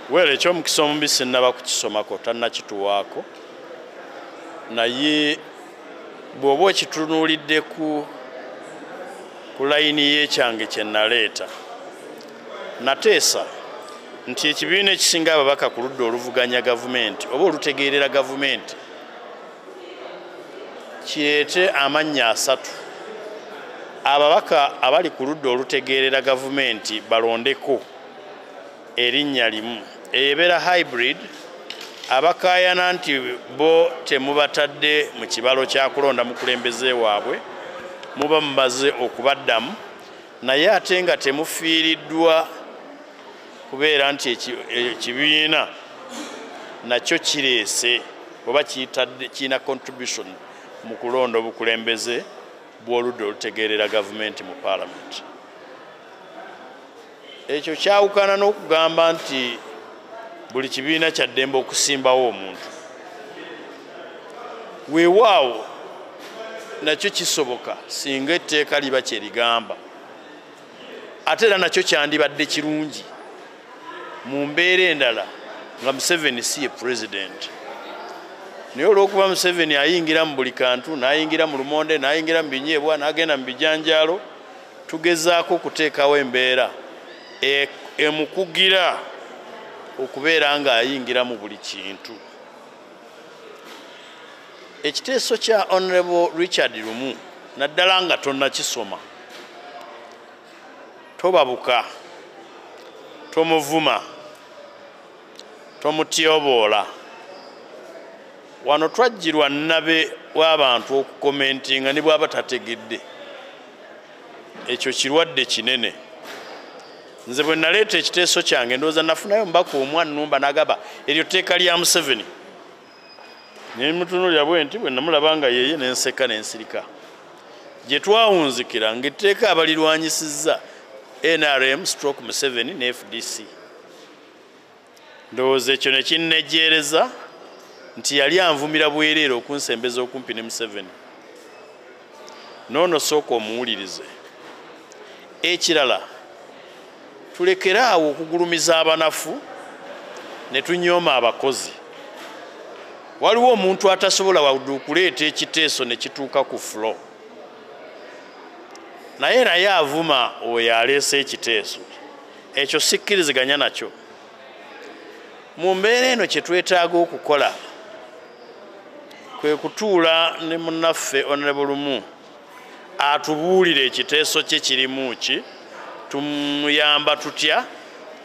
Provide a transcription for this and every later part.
Wele eky'omukisa omubisi nnaba kukisomako tannakituwaako naye bw'oba okitunuulidde ku layini y'ekyange kye naleeta nateesa nti ekibiina ekisinga ababaka ku ludda oluvuganya gavumenti oba olutegeerera gavumenti kireete amannya 3 ababaka abali ku ludda olutegeerera gavumenti balondeko erinnya limu ebeera hybrid abakaayana nti bo temubatadde mu kibalo kya kulonda mukulembeze waabwe muba mumaze okubaddamu naye ate nga temufiiriddwa kubeera nti ekibiina nakyo kireese oba kiina contribution mu kulonda obukulembeze bw'oludda olutegeerera gavumenti mu Parliament. Ekyo kyawukana n'okugamba nti buli kibiina kya ddembe okusimbawo omuntu. Weewaawo nakyo kisoboka singa etteeka liba kye ligamba. Ate era nakyo kyandibadde kirungi mu mbeera endala nga Museveni si ye president. Naye olw'okuba Museveni ayingira mu buli kantu, n'ayingira mu lumonde, n'ayingira mu binyeebwa, n'agenda mu bijanjaalo, tugezaako okuteekawo embeera emukugira okubeera nga ayingira mu buli kintu. Ekiteeso kya Honorable Richard Lumu naddala nga tonnakisoma tobabuka, tomuvuma, tomutyoboola. Wano twajjirwa nnabe w'abantu okukomentinga ne bw'aba tategedde. Ekyo kirwadde kinene. Nze bwe naleeta ekiteeso kyange ndowooza nafunayo mbaka omwannumba n'agamba eryo tteeka lya Museveni. Ne mutunuulira bwe nti bwe namulaba nga yeye n'enseka n'ensirika. Gye twawunzikira ng'etteeka abalirwanyisizza NRM/Museveni ne FDC. Ndowooza ekyo ne kinnejjeereza nti yali anvumira bwereere okunsembeza okumpi ne Museveni. Noono sooka omuwulirize. Ekirala tulekere awo okugulumiza abanafu ne tunyooma abakozi. Waliwo omuntu atasobola wadde okuleeta ekiteeso ne kituuka ku floor. Naye avuma oyo aleese ekiteeso. Ekyo sikkiriziganya nakyo. Mu mbeera eno kye twetaaga okukola kwe kutuula ne munnaffe Honorable Lumu atubuulire ekiteeso kye kirimu ki, tumuyamba tutya,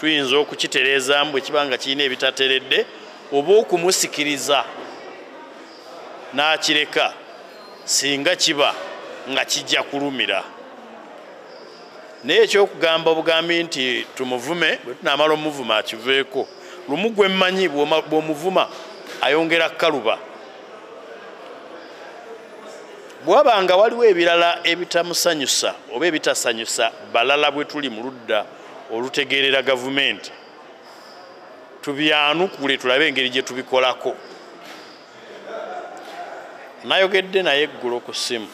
tuyinza okukitereeza bwe kiba nga kirina ebitateredde oba okumusikiriza n'akireka singa kiba nga kijja kulumira. Naye ekyokugamba obugambi nti tumuvume, bwe tunaamala omuvuma akiveeko. Lumu gwe mmanyi bw'omuvuma ayongera kaluba. Bw'abanga waliwo ebirala ebitamusanyusa oba ebitasanyusa balala bwe tuli mu ludda olutegeerera gavumenti, tubyanukule tulabe engeri gye tubikolako. Nayogedde naye eggulo ku ssimu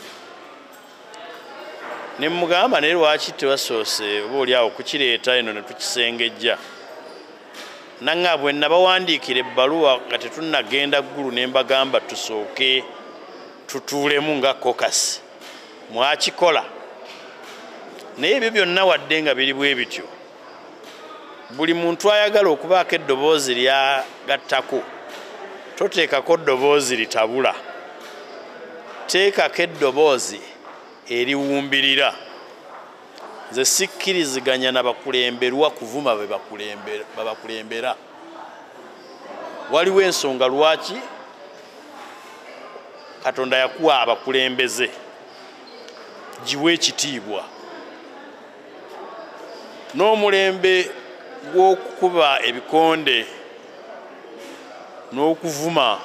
ne mugamba naye lwaki tewasoose oba oli awo kukireeta eno ne tukisengejja. Nanga bwe nabawandiikira ebbaluwa nga tetunnagenda ggulu ne mbagamba tusooke tutuulemu nga kokasi. Mwakikola. Naye ebyo byonna wadde nga biri bwe bityo, buli muntu ayagala okubaako eddoboozi lyagattako toteekako ddoboozi litabula, teekako eddoboozi eriwumbirira. Nze sikkiriziganya n'abakulemberwa kuvuma babakulembera. Waliwo ensonga lwaki Katonda yakuwa abakulembeze, giwe ekitiibwa. N'omulembe gw'okukuba ebikonde n'okuvuma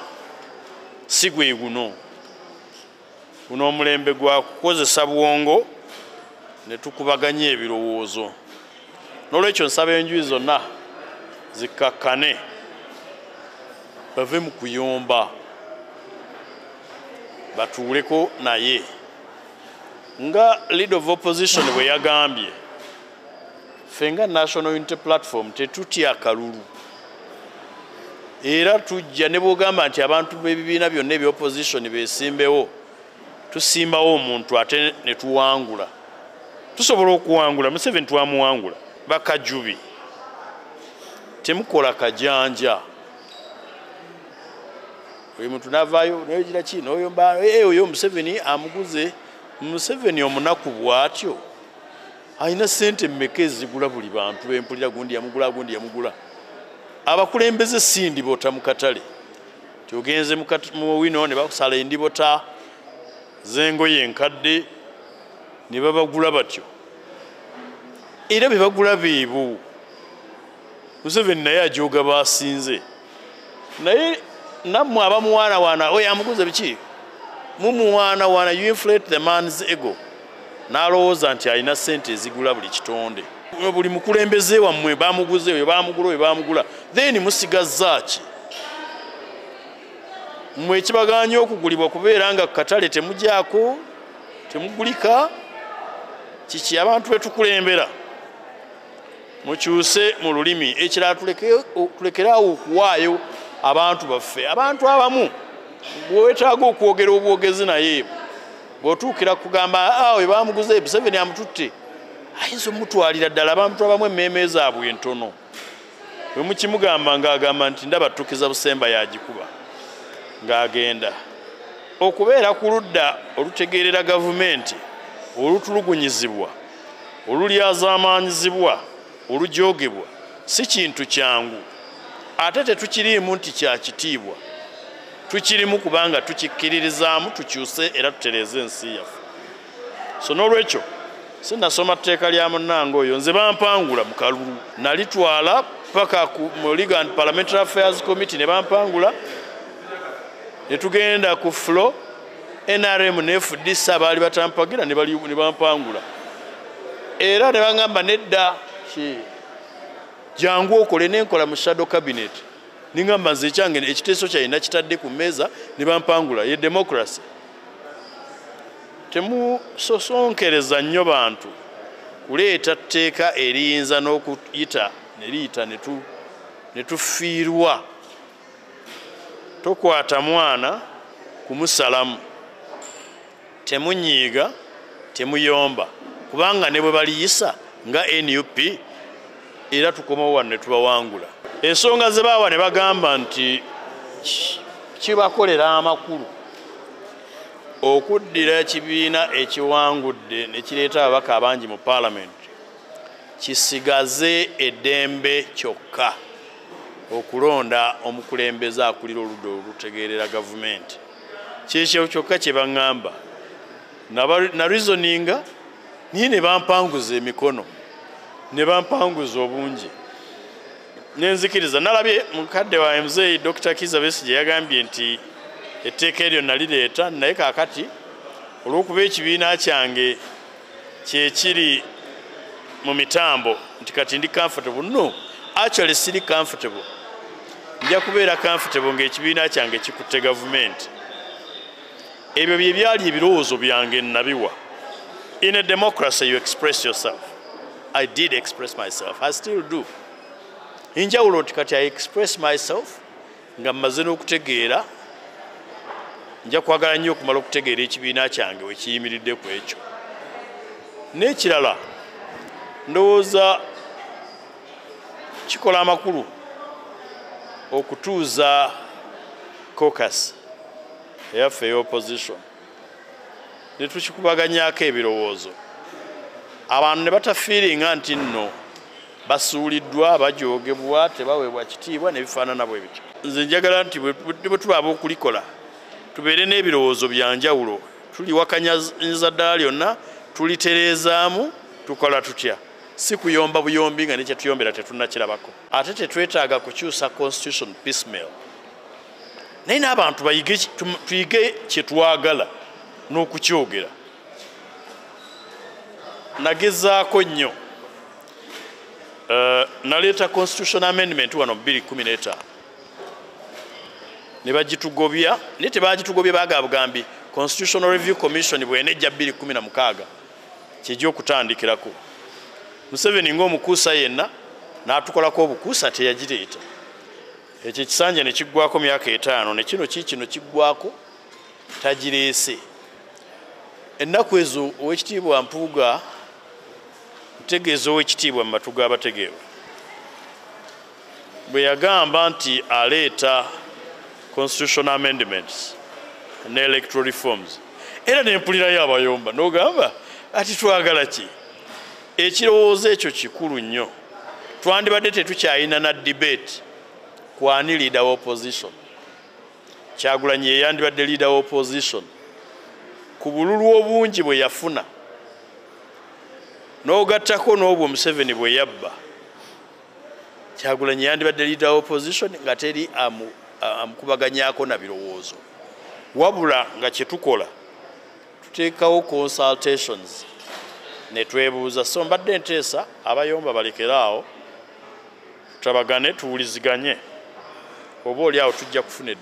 si gwe guno. Guno omulembe gwa kukozesa bwongo ne tukubaganya ebirowoozo. N'olwekyo nsaba enjuyi zonna zikkakkane bave mu kuyomba batuuleko naye. Nga leader of opposition bwe yagambye, ffe nga National Unity Platform tetutya akalulu. era tujja ne bwogamba nti abantu b'ebibiina byonna eby'opposition beesimbewo tusimbawo omuntu ate ne tuwangula tusobola okuwangula Museveni twamuwangula bakajubi temukola kajanja oyo muntu navaayo noyogira ki noyomba oyo Museveni amuguze Museveni omunaku bwatyo alina sente mmeka ezigula buli bantu bempulira gundi yamugula abakulembeze sindi bota mu katale tyogenze mu wino ne bakusala endibota zengoye enkadde ne babagula batyo era bebagula beebo Museveni naye ajoga basinze naye nammwe abamuwaanawaana oyo amuguze biki mumuwaanawaana you inflate the man's ego n'alowooza nti alina sente ezigula buli kitonde buli mukulembeze wammwe bamuguze oyo bamugula then musigazaaki mmwe ekibaganya okugulibwa kubeera nga katale temugyako temugulika kiki abantu betukulembera mukyuse mu lulimi ekirala tulekeraawo okuwaayo abantu baffe abantu abamu bwetaaga okwogera obwogezi naye bw'otuukira kugamba we bamuguze Museveni amututte ayinza omutwalira ddala abantu abamu emmeeme zaabwe entono bwe mukimugamba ng'agamba nti ndaba tukiza busemba yagikuba ng'agenda okubeera ku ludda olutegeerera gavumenti olutulugunyizibwa olulyazaamaanyizibwa olujoogebwa si kintu kyangu ate tetukiriimu nti kya kitiibwa tukirimu kubanga tukikkiririzaamu tukyuse era tutereeze ensi yaffe so n'olwekyo sinasoma tteeka lya munnange oyo nze bampangula mu kalulu nalitwala paka mu Legal and Parliamentary Affairs Committee ne bampangula ne tugenda ku flo NRM ne FDC baali batampagira ne bampangula era ne bangamba nedda jangu okole nenkola mu shadow cabinet ningamba nze kyange ekiteeso kyalina kitadde ku mmeeza ne bampangula ye democracy temusosonkereza nnyo bantu kuleeta tteeka eriyinza n'okuyita neriyita ne tufiirwa tokwata mwana kumusalamu temunyiiga temuyomba kubanga ne bwe baliyisa nga NUP era tukomawo wano ne tubawangula ensonga ze baawa ne bagamba nti kibakolera amakulu okuddira ekibiina ekiwangudde ne kireeta ababaka abangi mu paalamenti kisigaze eddembe kyokka okulonda omukulembeze akulira oludda olutegeerera gavumenti kyekyo kyokka kye baŋŋamba na reasoninga niye ne bampanguza emikono ne bampanguza obungi nenzikiriza nalabye mukadde wa MZ Dr. Kizza Besigye yagambye nti etteeka eryo nalireeta naye kaakati olw'okuba ekibiina kyange kyekiri mu mitambo nti kati ndi comfortable no actually siri comfortable nja kubeera comfortable ng'ekibiina kyange kikutte gavumenti ebyo bye byali ebirowoozo byange nabiwa in a democracy you express yourself I did express myself I still do injawulo nti kati I express myself nga mmaze n'okutegeera nja kwagala nnyo okumala okutegeera ekibiina kyange we kiyimiridde ku ekyo n'ekirala ndowooza kikola amakulu okutuuza caucus eyaffe ey'opposition ne tukikubaganyaako ebirowoozo abantu ne batafiiringa nti nno basuuliddwa bajoogebwa tebaweebwa kitiibwa nebifaanana bwe bityo nze njagala nti bwe tuba ab'okulikola tubeere n'ebirowoozo bya njawulo tuliwakanyiza ddala lyonna tulitereezaamu tukola tutya si kuyomba buyombi nga nekye tuyombera tetunnakirabako ate tetwetaaga kukyusa constitution piecemeal naye n'abantu tuyige kye twagala n'okukyogera nagezaako nnyo naleeta constitution amendment wano 2015 ne bagitugobya naye tebagitugobya bagabugambi constitutional review commission bwenejja 2016 kyejja okutandikirako Museveni ng'omukuusa yenna n'atukolako obukuusa teyagireeta ekyo kisanja ne kiggwako myaka 5 ne kino kino kiggwako tagireese. Ennaku ezo Oweekitiibwa Mpuuga ntegeeza Oweekitiibwa mu matu g'abategeevu bwe yagamba nti aleeta constitutional amendments ne electoral reforms, era ne mpulirayo abayomba n'ogamba ati twagala ki? Ekirowoozo ekyo kikulu nnyo. Twandibadde tetukyalina na debate ku ani leader wa opposition. Kyagulanyi ye yandibadde leader wa opposition ku bululu obungi bwe yafuna n'ogattako n'obwo Museveni bwe yabba. Kyagulanyi yandibadde leader wa opposition nga teri amukubaganyaako na birowoozo, wabula nga kye tukola tuteekawo consultations ne twebuuza. So mbadde nteesa abayomba balekeraawo tutabagane tuwuliziganye, oba oli awo tujja kufuna